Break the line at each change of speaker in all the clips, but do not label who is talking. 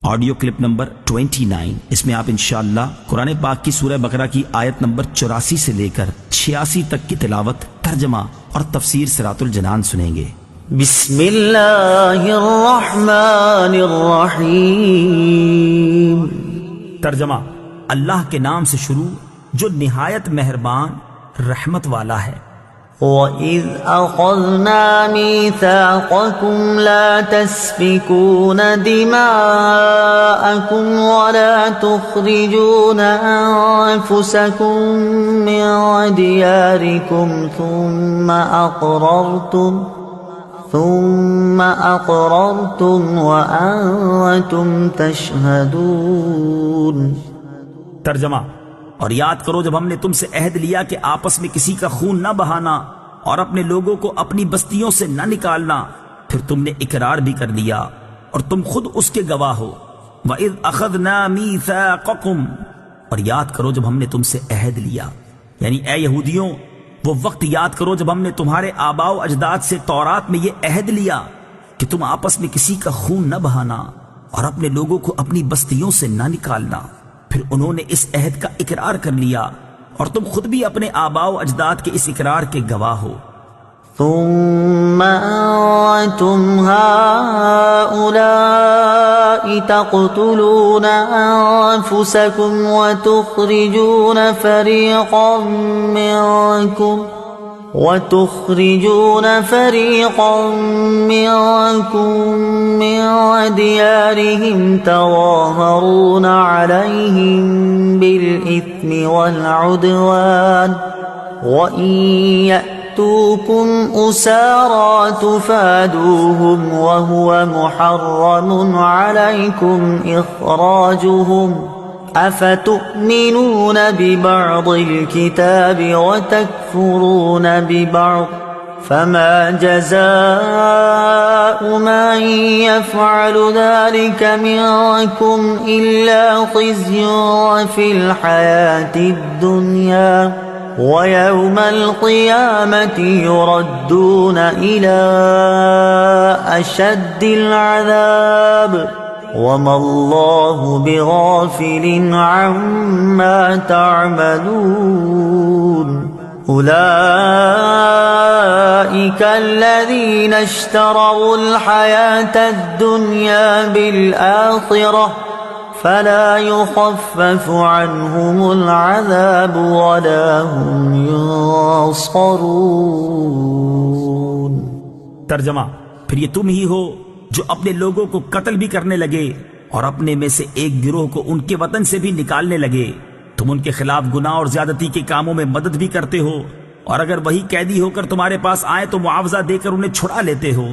Audio clip number 29۔ اس میں آپ انشاءاللہ قرآن پاک کی سورہ بقرہ کی آیت نمبر 84 سے لے کر 86 تک کی تلاوت، ترجمہ اور تفسیر صراط الجنان سنیں گے۔
بسم اللہ الرحمن الرحیم۔
ترجمہ: اللہ کے نام سے شروع جو نہایت مہربان رحمت والا ہے۔
وَإِذْ أَخَذْنَا مِيثَاقَكُمْ لَا تَسْفِكُونَ دِمَاءَكُمْ وَلَا تُخْرِجُونَ أَنفُسَكُمْ مِنْ دِيَارِكُمْ ثُمَّ أَقْرَرْتُمْ وَأَنْتُمْ تَشْهَدُونَ۔
ترجمہ: اور یاد کرو جب ہم نے تم سے عہد لیا کہ آپس میں کسی کا خون نہ بہانا اور اپنے لوگوں کو اپنی بستیوں سے نہ نکالنا، پھر تم نے اقرار بھی کر لیا اور تم خود اس کے گواہ ہو۔ وَإِذْ أَخَذْنَا مِيثَاقَكُمْ، اور یاد کرو جب ہم نے تم سے عہد لیا، یعنی اے یہودیوں وہ وقت یاد کرو جب ہم نے تمہارے آباء و اجداد سے تورات میں یہ عہد لیا کہ تم آپس میں کسی کا خون نہ بہانا اور اپنے لوگوں کو اپنی بستیوں سے نہ نکالنا، پھر انہوں نے اس عہد کا اقرار کر لیا اور تم خود بھی اپنے آباء و اجداد کے اس اقرار کے گواہ ہو۔
ثم أنتم هؤلاء تقتلون أنفسكم وتخرجون فريقا منكم من ديارهم تظاهرون عليهم بالإثم والعدوان وإن يأتوكم أسارى تفادوهم وهو محرم عليكم إخراجهم أفتؤمنون ببعض الكتاب وتكفرون ببعض فما جزاء من يفعل ذلك منكم إلا خزي في الحياة الدنيا ويوم القيامة يردون إلى أشد العذاب وما الله بغافل عما تعملون أولئك الذين اشتروا الحياة الدنيا بالآخرة فلا يخفف عنهم العذاب ولا هم ينصرون۔
ترجمہ: پھر یہ تم ہی ہو جو اپنے لوگوں کو قتل بھی کرنے لگے اور اپنے میں سے ایک گروہ کو ان کے وطن سے بھی نکالنے لگے۔ تم ان کے خلاف گناہ اور زیادتی کے کاموں میں مدد بھی کرتے ہو، اور اگر وہی قیدی ہو کر تمہارے پاس آئے تو معاوضہ دے کر انہیں چھڑا لیتے ہو،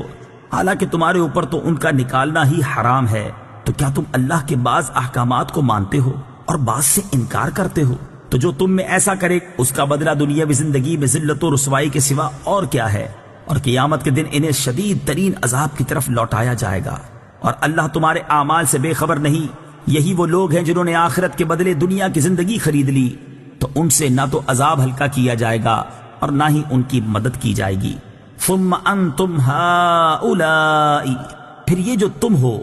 حالانکہ تمہارے اوپر تو ان کا نکالنا ہی حرام ہے۔ تو کیا تم اللہ کے بعض احکامات کو مانتے ہو اور بعض سے انکار کرتے ہو؟ تو جو تم میں ایسا کرے اس کا بدلہ دنیاوی زندگی میں ذلت و رسوائی کے سوا اور کیا ہے، اور قیامت کے دن انہیں شدید ترین عذاب کی طرف لوٹایا جائے گا، اور اللہ تمہارے اعمال سے بے خبر نہیں۔ یہی وہ لوگ ہیں جنہوں نے آخرت کے بدلے دنیا کی زندگی خرید لی، تو ان سے نہ تو عذاب ہلکا کیا جائے گا اور نہ ہی ان کی مدد کی جائے گی۔ ثم انتم ہؤلاء، پھر یہ جو تم ہو،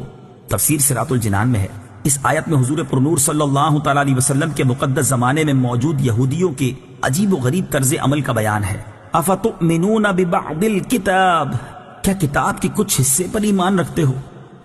تفسیر صراط الجنان میں ہے۔ اس آیت میں حضور پرنور صلی اللہ تعالی علیہ وسلم کے مقدس زمانے میں موجود یہودیوں کے عجیب و غریب طرز عمل کا بیان ہے۔ افتؤمنون ببعض الکتاب، کیا کتاب کے کچھ حصے پر ایمان رکھتے ہو؟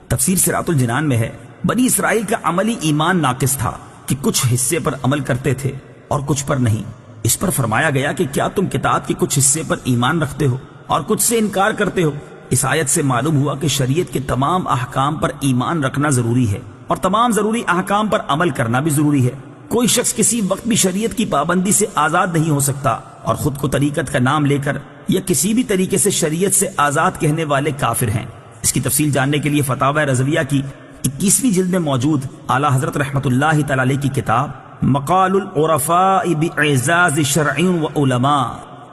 تفسیر صراط الجنان میں ہے بنی اسرائیل کا عملی ایمان ناقص تھا کہ کچھ حصے پر عمل کرتے تھے اور کچھ پر نہیں۔ اس پر فرمایا گیا کہ کیا تم کتاب کے کچھ حصے پر ایمان رکھتے ہو اور کچھ سے انکار کرتے ہو؟ اس آیت سے معلوم ہوا کہ شریعت کے تمام احکام پر ایمان رکھنا ضروری ہے اور تمام ضروری احکام پر عمل کرنا بھی ضروری ہے۔ کوئی شخص کسی وقت بھی شریعت کی پابندی سے آزاد نہیں ہو سکتا، اور خود کو طریقت کا نام لے کر یا کسی بھی طریقے سے شریعت سے آزاد کہنے والے کافر ہیں۔ اس کی تفصیل جاننے کے لیے فتاوی رضویہ کی 21ویں جلد میں موجود اعلیٰ حضرت رحمۃ اللہ تعالی علیہ کی کتاب مقال العرفاء باعزاز شرع و علماء،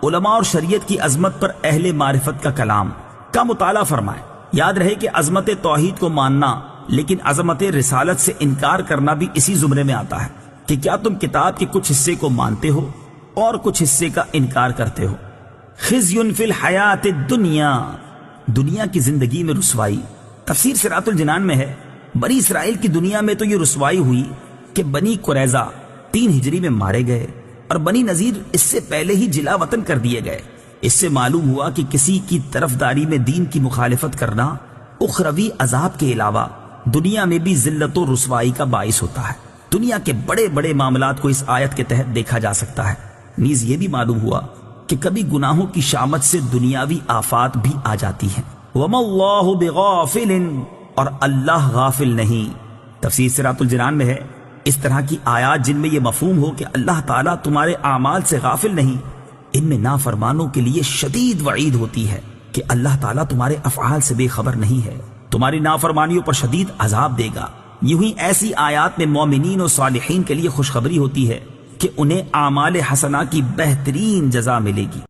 علماء اور شریعت کی عظمت پر اہل معرفت کا کلام کا مطالعہ فرمائیں۔ یاد رہے کہ عظمت توحید کو ماننا لیکن عظمت رسالت سے انکار کرنا بھی اسی زمرے میں آتا ہے کہ کیا تم کتاب کے کچھ حصے کو مانتے ہو اور کچھ حصے کا انکار کرتے ہو۔ خزی فی الحیات الدنیا، دنیا کی زندگی میں رسوائی۔ تفسیر صراط الجنان میں ہے بنی اسرائیل کی دنیا میں تو یہ رسوائی ہوئی کہ بنی قریظہ 3 ہجری میں مارے گئے اور بنی نذیر اس سے پہلے ہی جلا وطن کر دیے گئے۔ اس سے معلوم ہوا کہ کسی کی طرفداری میں دین کی مخالفت کرنا اخروی عذاب کے علاوہ دنیا میں بھی ذلت و رسوائی کا باعث ہوتا ہے۔ دنیا کے بڑے بڑے معاملات کو اس آیت کے تحت دیکھا جا سکتا ہے۔ نیز یہ بھی معلوم ہوا کہ کبھی گناہوں کی شامت سے دنیاوی آفات بھی آ جاتی ہیں۔ وَمَا اللَّهُ بِغَافِلٍ، اور اللہ غافل نہیں۔ تفسیر صراط الجنان میں ہے اس طرح کی آیات جن میں یہ مفہوم ہو کہ اللہ تعالیٰ تمہارے اعمال سے غافل نہیں، ان میں نافرمانوں کے لیے شدید وعید ہوتی ہے کہ اللہ تعالیٰ تمہارے افعال سے بے خبر نہیں ہے، تمہاری نافرمانیوں پر شدید عذاب دے گا۔ یوں ہی ایسی آیات میں مومنین و صالحین کے لیے خوشخبری ہوتی ہے کہ انہیں اعمال حسنہ کی بہترین جزا ملے گی۔